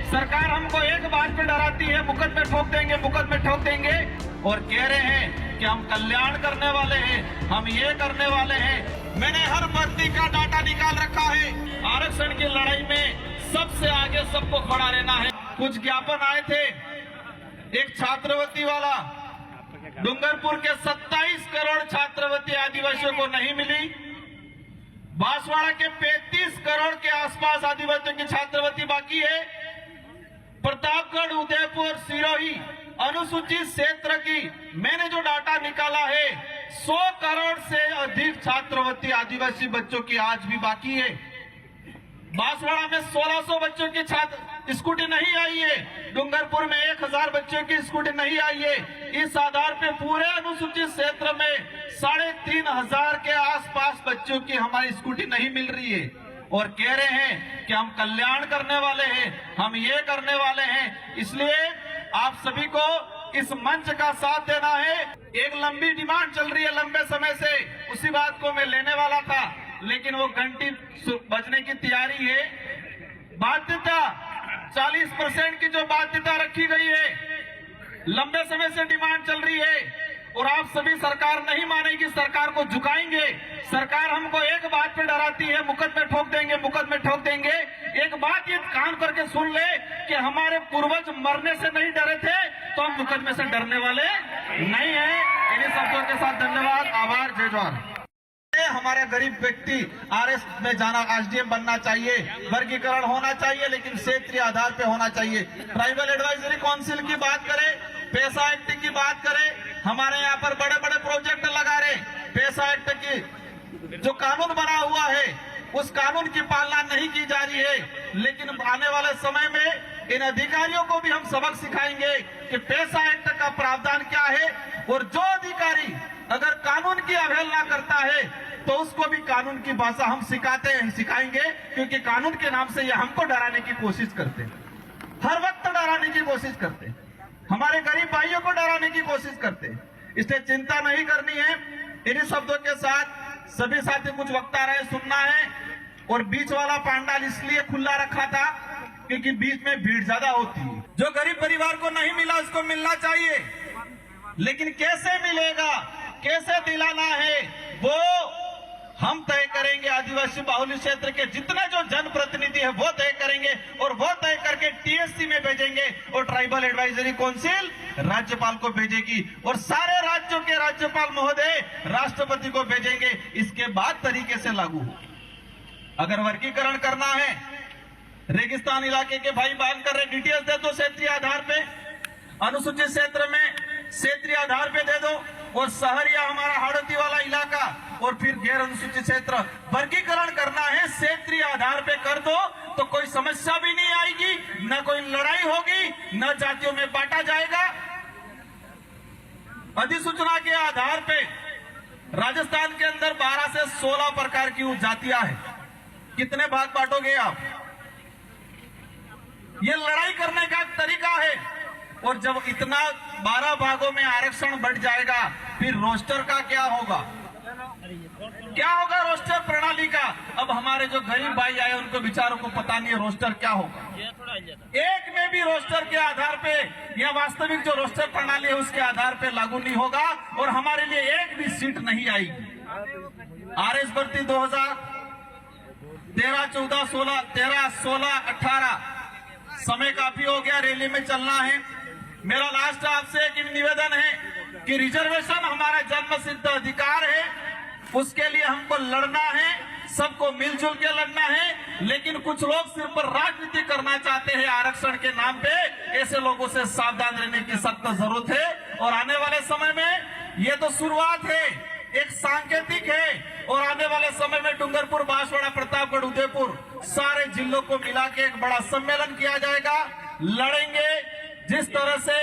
सरकार हमको एक बात पे डराती है, मुकदमे ठोक देंगे, मुकदमे ठोक देंगे, और कह रहे हैं कि हम कल्याण करने वाले हैं, हम ये करने वाले हैं। मैंने हर भर्ती का डाटा निकाल रखा है। आरक्षण की लड़ाई में सबसे आगे सबको खड़ा रहना है। कुछ ज्ञापन आए थे, एक छात्रवृत्ति वाला, डूंगरपुर के 27 करोड़ छात्रवृत्ति आदिवासियों को नहीं मिली। बांसवाड़ा के 35 करोड़ के आसपास आदिवासियों की छात्रवृत्ति बाकी है। प्रतापगढ़, उदयपुर, सिरोही अनुसूचित क्षेत्र की मैंने जो डाटा निकाला है, 100 करोड़ से अधिक छात्रवृत्ति आदिवासी बच्चों की आज भी बाकी है। बांसवाड़ा में 1600 बच्चों की स्कूटी नहीं आई है। डूंगरपुर में 1000 बच्चों की स्कूटी नहीं आई है। इस आधार पे पूरे अनुसूचित क्षेत्र में 3500 के आसपास बच्चों की हमारी स्कूटी नहीं मिल रही है, और कह रहे हैं कि हम कल्याण करने वाले हैं, हम ये करने वाले हैं। इसलिए आप सभी को इस मंच का साथ देना है। एक लंबी डिमांड चल रही है लंबे समय से, उसी बात को मैं लेने वाला था, लेकिन वो घंटी बजने की तैयारी है। बाध्यता 40% की जो बाध्यता रखी गई है, लंबे समय से डिमांड चल रही है, और आप सभी सरकार नहीं मानेगी, सरकार को झुकाएंगे। सरकार हमको एक बात पे डराती है, मुकदमे ठोक देंगे, मुकदमे ठोक देंगे। एक बात ये कान करके सुन ले कि हमारे पूर्वज मरने से नहीं डरे थे, तो हम मुकदमे से डरने वाले नहीं है। इन्हीं शब्दों के साथ धन्यवाद, आभार, जय जवाहर। हमारे गरीब व्यक्ति आरएस में जाना, एसडीएम बनना चाहिए, वर्गीकरण होना चाहिए, लेकिन क्षेत्रीय आधार पे होना चाहिए। ट्राइबल एडवाइजरी काउंसिल की बात करें, पैसा एक्ट की बात करें, हमारे यहाँ पर बड़े बड़े प्रोजेक्ट लगा रहे। पैसा एक्ट की जो कानून बना हुआ है, उस कानून की पालना नहीं की जा रही है। लेकिन आने वाले समय में इन अधिकारियों को भी हम सबक सिखाएंगे कि पैसा एक्ट का प्रावधान क्या है, और जो अधिकारी अगर कानून की अवहेलना करता है तो उसको भी कानून की भाषा हम सिखाएंगे, क्योंकि कानून के नाम से ये हमको डराने की कोशिश करते हैं, हर वक्त डराने की कोशिश करते हैं, हमारे गरीब भाइयों को डराने की कोशिश करते हैं। इसलिए चिंता नहीं करनी है। इन्हीं शब्दों के साथ सभी साथी कुछ वक्ता रहे, सुनना है। और बीच वाला पंडाल इसलिए खुला रखा था क्योंकि बीच में भीड़ ज्यादा होती है। जो गरीब परिवार को नहीं मिला उसको मिलना चाहिए, लेकिन कैसे मिलेगा, कैसे दिलाना है, वो हम तय करेंगे। आदिवासी बाहुल्य क्षेत्र के जितने जो जनप्रतिनिधि है वो तय करेंगे, और वो तय करके टीएससी में भेजेंगे, और ट्राइबल एडवाइजरी काउंसिल राज्यपाल को भेजेगी, और सारे राज्यों के राज्यपाल महोदय राष्ट्रपति को भेजेंगे। इसके बाद तरीके से लागू हो। अगर वर्गीकरण करना है, रेगिस्तान इलाके के भाई मांग कर रहे, डीटीएस दे दो क्षेत्रीय आधार पे, अनुसूचित क्षेत्र में क्षेत्रीय आधार पे दे दो, और शहर या हमारा हाड़ोती वाला इलाका, और फिर गैर अनुसूचित क्षेत्र वर्गीकरण करना है, क्षेत्रीय आधार पे कर दो, तो कोई समस्या भी नहीं आएगी, न कोई लड़ाई होगी, न जातियों में बांटा जाएगा। अधिसूचना के आधार पे राजस्थान के अंदर 12 से 16 प्रकार की जातियां हैं। कितने भाग बांटोगे आप? ये लड़ाई करने का तरीका है। और जब इतना 12 भागों में आरक्षण बढ़ जाएगा, फिर रोस्टर का क्या होगा? क्या होगा रोस्टर प्रणाली का? अब हमारे जो गरीब भाई आए उनको बेचारों को पता नहीं है रोस्टर क्या होगा। एक में भी रोस्टर के आधार पे या वास्तविक जो रोस्टर प्रणाली है उसके आधार पे लागू नहीं होगा, और हमारे लिए एक भी सीट नहीं आएगी। आरएस भर्ती 2013, 14, 16, 13, 16, 18 समय काफी हो गया, रैली में चलना है। मेरा लास्ट आपसे एक निवेदन है कि रिजर्वेशन हमारा जन्म सिद्ध अधिकार है, उसके लिए हमको लड़ना है, सबको मिलजुल के लड़ना है। लेकिन कुछ लोग सिर्फ राजनीति करना चाहते हैं आरक्षण के नाम पे। ऐसे लोगों से सावधान रहने की सख्त जरूरत है। और आने वाले समय में ये तो शुरुआत है, एक सांकेतिक है, और आने वाले समय में डूंगरपुर, बांसवाड़ा, प्रतापगढ़, उदयपुर सारे जिलों को मिला के एक बड़ा सम्मेलन किया जाएगा। लड़ेंगे जिस तरह से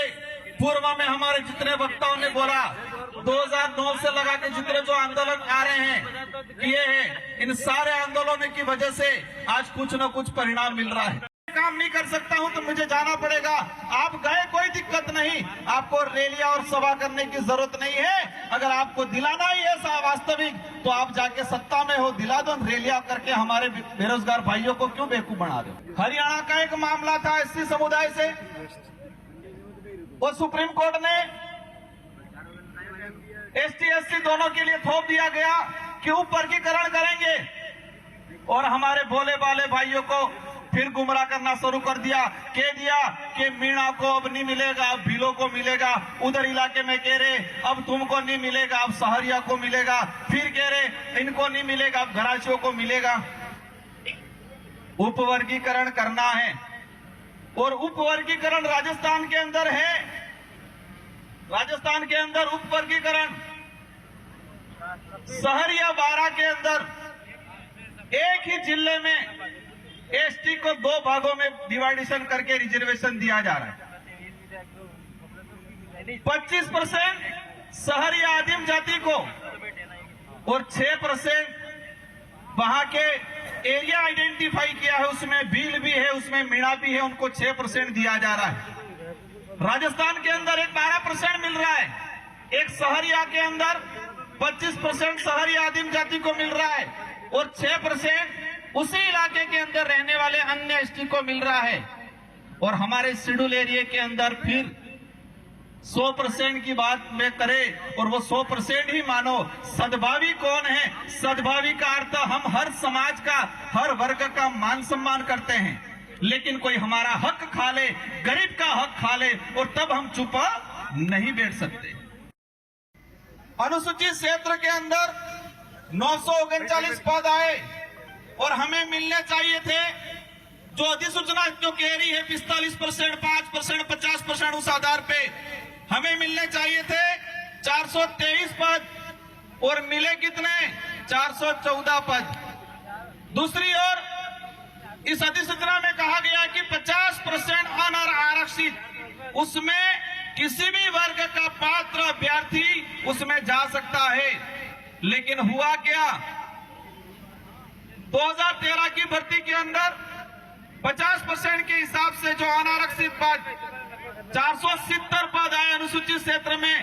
पूर्व में हमारे जितने वक्ताओं ने बोला, 2009 से लगा के जितने जो आंदोलन आ रहे हैं, किए हैं, इन सारे आंदोलनों की वजह से आज कुछ न कुछ परिणाम मिल रहा है। काम नहीं कर सकता हूं तो मुझे जाना पड़ेगा। आप गए कोई दिक्कत नहीं, आपको आपको रैलियां और सभा करने की जरूरत नहीं है। अगर आपको दिलाना ही है वास्तविक, तो आप जाके सत्ता में हो, दिला दो। रैलियां करके हमारे बेरोजगार भाइयों को क्यों बेवकूफ बना दो। हरियाणा का एक मामला था एससी समुदाय से, वो सुप्रीम कोर्ट ने एसटी एससी दोनों के लिए थोप दिया गया कि उपवर्गीकरण करेंगे, और हमारे भोले भाले भाइयों को फिर गुमराह करना शुरू कर दिया। कह दिया कि मीणा को अब नहीं मिलेगा, अब भीलों को मिलेगा। उधर इलाके में कह रहे अब तुमको नहीं मिलेगा, अब सहरिया को मिलेगा। फिर कह रहे इनको नहीं मिलेगा, अब घराशियों को मिलेगा। उपवर्गीकरण करना है, और उपवर्गीकरण राजस्थान के अंदर है। राजस्थान के अंदर उपवर्गीकरण सहरिया बारा के अंदर एक ही जिले में एसटी को 2 भागों में डिवाइडेशन करके रिजर्वेशन दिया जा रहा है। 25% सहरिया आदिम जाति को और 6% वहां के एरिया आइडेंटिफाई किया है, उसमें भील भी है, उसमें मीणा भी है, उनको 6% दिया जा रहा है। राजस्थान के अंदर एक 12% मिल रहा है। एक सहरिया के अंदर 25% सहरिया आदिम जाति को मिल रहा है, और 6% उसी इलाके के अंदर रहने वाले अन्य एसटी को मिल रहा है। और हमारे शेड्यूल एरिया के अंदर फिर 100% की बात में करें, और वो 100% ही मानो। सद्भावी कौन है? सद्भावी का अर्थ हम हर समाज का, हर वर्ग का मान सम्मान करते हैं, लेकिन कोई हमारा हक खा ले, गरीब का हक खा ले, और तब हम चुप नहीं बैठ सकते। अनुसूचित क्षेत्र के अंदर 939 पद आए, और हमें मिलने चाहिए थे, जो अधिसूचना जो कह रही है 45%, 5%, 50% उस आधार पे हमें मिलने चाहिए थे 423 पद, और मिले कितने? 414 पद। दूसरी ओर इस अधिसूचना में कहा गया कि 50% अनारक्षित, उसमें किसी भी वर्ग का पात्र अभ्यर्थी उसमें जा सकता है। लेकिन हुआ क्या? 2013 की भर्ती के अंदर 50% के हिसाब से जो अनारक्षित पद 470 पद आए अनुसूचित क्षेत्र में,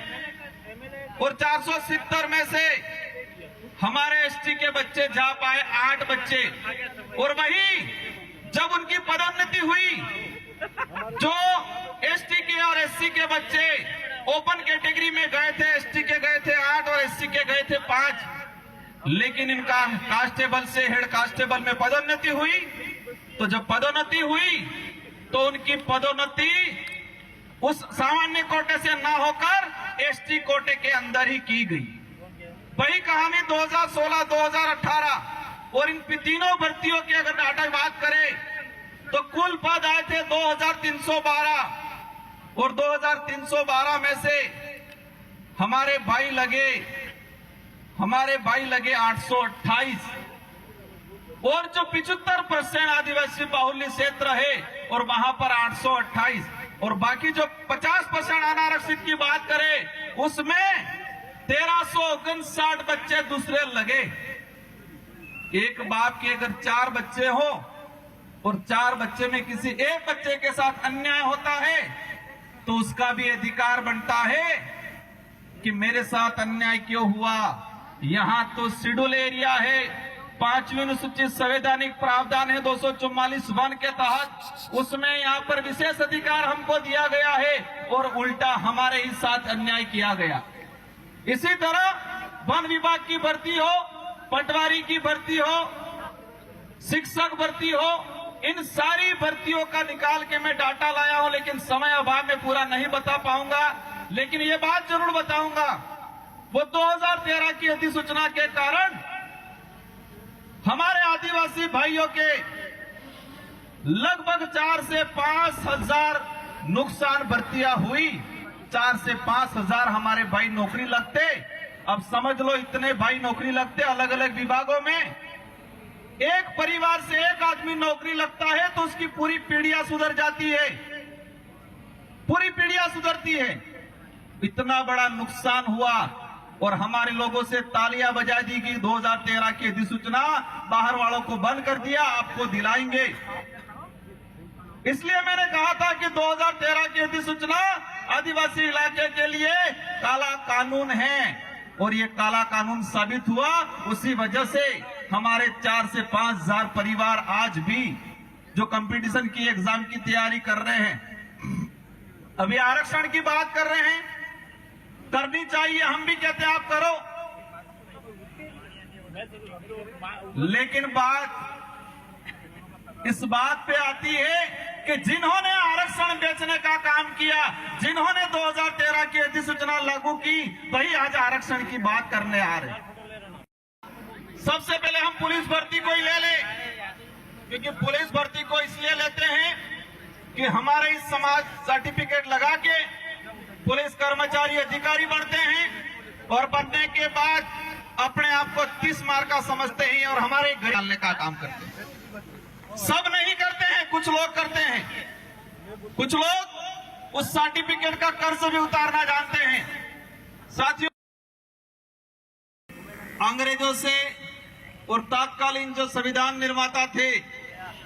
और 470 में से हमारे एसटी के बच्चे जा पाए 8 बच्चे। और वही जब उनकी पदोन्नति हुई, जो एसटी के और एससी के बच्चे ओपन कैटेगरी में गए थे, एसटी के गए थे 8 और एससी के गए थे 5, लेकिन इनका कांस्टेबल से हेड कांस्टेबल में पदोन्नति हुई। तो जब पदोन्नति हुई तो उनकी पदोन्नति उस सामान्य कोटे से ना होकर एसटी कोटे के अंदर ही की गई। वही कहानी 2016, 2018 और इन तीनों भर्तियों की अगर डाटा बात करें तो कुल पद आए थे 2312, और 2312 में से हमारे भाई लगे 828, और जो 75% आदिवासी बाहुल्य क्षेत्र है और वहां पर 828, और बाकी जो 50% अनारक्षित की बात करें उसमें 1359 बच्चे दूसरे लगे। एक बाप के अगर 4 बच्चे हो और 4 बच्चे में किसी एक बच्चे के साथ अन्याय होता है, तो उसका भी अधिकार बनता है कि मेरे साथ अन्याय क्यों हुआ। यहां तो शेड्यूल एरिया है, 5वीं अनुसूचित संवैधानिक प्रावधान है 244(1) के तहत, उसमें यहां पर विशेष अधिकार हमको दिया गया है, और उल्टा हमारे ही साथ अन्याय किया गया। इसी तरह वन विभाग की भर्ती हो, पटवारी की भर्ती हो, शिक्षक भर्ती हो, इन सारी भर्तियों का निकाल के मैं डाटा लाया हूं, लेकिन समय अभाव में पूरा नहीं बता पाऊंगा। लेकिन ये बात जरूर बताऊंगा, वो 2013 की अधिसूचना के कारण हमारे आदिवासी भाइयों के लगभग 4 से 5 हजार नुकसान भर्तियां हुई। 4 से 5 हजार हमारे भाई नौकरी लगते। अब समझ लो इतने भाई नौकरी लगते अलग अलग विभागों में। एक परिवार से एक आदमी नौकरी लगता है तो उसकी पूरी पीढ़ियां सुधर जाती है, पूरी पीढ़ियां सुधरती है। इतना बड़ा नुकसान हुआ और हमारे लोगों से तालियां बजा दी कि 2013 की अधिसूचना बाहर वालों को बंद कर दिया, आपको दिलाएंगे। इसलिए मैंने कहा था कि 2013 की अधिसूचना आदिवासी इलाके के लिए काला कानून है। और ये काला कानून साबित हुआ, उसी वजह से हमारे 4 से 5 हजार परिवार आज भी जो कंपटीशन की एग्जाम की तैयारी कर रहे हैं, अभी आरक्षण की बात कर रहे हैं, करनी चाहिए, हम भी कहते हैं आप करो, लेकिन बात इस बात पे आती है कि जिन्होंने आरक्षण बेचने का काम किया, जिन्होंने 2013 की अधिसूचना लागू की, वही आज आरक्षण की बात करने आ रहे हैं। सबसे पहले हम पुलिस भर्ती को ही ले ले, क्योंकि पुलिस भर्ती को इसलिए लेते हैं कि हमारे इस समाज सर्टिफिकेट लगा के पुलिस कर्मचारी अधिकारी बनते हैं और बनने के बाद अपने आप को 30 मार का समझते हैं और हमारे घर डालने का काम करते हैं। सब नहीं करते हैं, कुछ लोग करते हैं। कुछ लोग उस सर्टिफिकेट का कर्ज भी उतारना जानते हैं। साथियों, अंग्रेजों से और तत्कालीन जो संविधान निर्माता थे,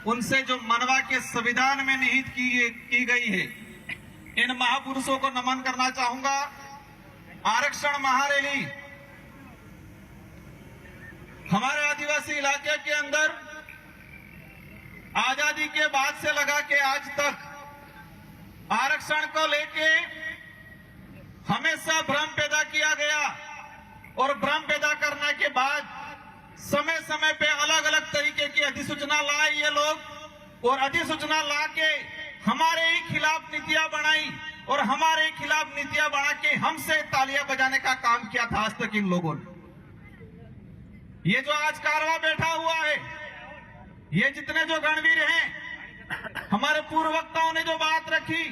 उनसे जो मनवा के संविधान में निहित की गई है, इन महापुरुषों को नमन करना चाहूंगा। आरक्षण महारैली हमारे आदिवासी इलाके के अंदर आजादी के बाद से लगा के आज तक आरक्षण को लेके हमेशा भ्रम पैदा किया गया और भ्रम पैदा करने के बाद समय समय पे अलग अलग तरीके की अधिसूचना लाए ये लोग, और अधिसूचना ला के हमारे ही खिलाफ नीतियां बनाई और हमारे खिलाफ नीतियां बना के हमसे तालियां बजाने का काम किया था आज तक इन लोगों ने। ये जो आज कारवां बैठा हुआ है, ये जितने जो गणवीर हैं, हमारे पूर्व वक्ताओं ने जो बात रखी,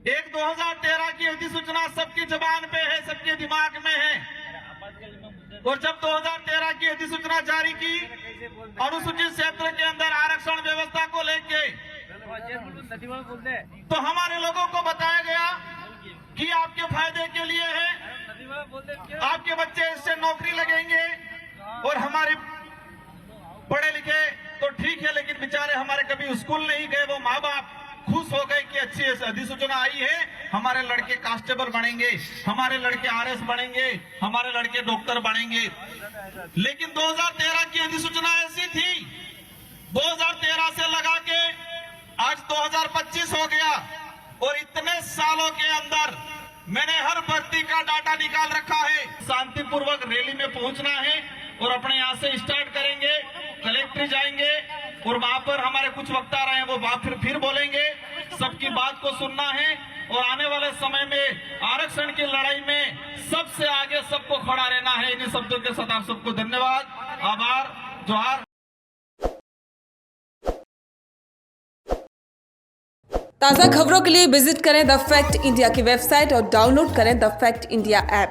एक 2013 की अधिसूचना सबकी जबान पे है, सबके दिमाग में है। और जब 2013 की अधिसूचना जारी की अनुसूचित क्षेत्र के अंदर आरक्षण व्यवस्था को लेके, तो हमारे लोगों को बताया गया कि आपके फायदे के लिए है, आपके बच्चे इससे नौकरी लगेंगे, और हमारे पढ़े लिखे तो ठीक है, लेकिन बेचारे हमारे कभी स्कूल नहीं गए, वो माँ बाप खुश हो गए कि अच्छी अधिसूचना आई है, हमारे लड़के कांस्टेबल बनेंगे, हमारे लड़के आरएस बनेंगे, हमारे लड़के डॉक्टर बनेंगे। लेकिन 2013 की अधिसूचना ऐसी थी, 2013 से लगा के आज 2025 हो गया, और इतने सालों के अंदर मैंने हर भर्ती का डाटा निकाल रखा है। शांतिपूर्वक रैली में पहुंचना है और अपने यहां से स्टार्ट करेंगे, कलेक्ट्री जाएंगे और वहां पर हमारे कुछ वक्ता रहे हैं, वो बात फिर बोलेंगे। सबकी बात को सुनना है और आने वाले समय में आरक्षण की लड़ाई में सबसे आगे सबको खड़ा रहना है। इन्हीं शब्दों के साथ आप सबको धन्यवाद, आभार, जोहार। ताज़ा खबरों के लिए विजिट करें द फैक्ट इंडिया की वेबसाइट और डाउनलोड करें द फैक्ट इंडिया ऐप।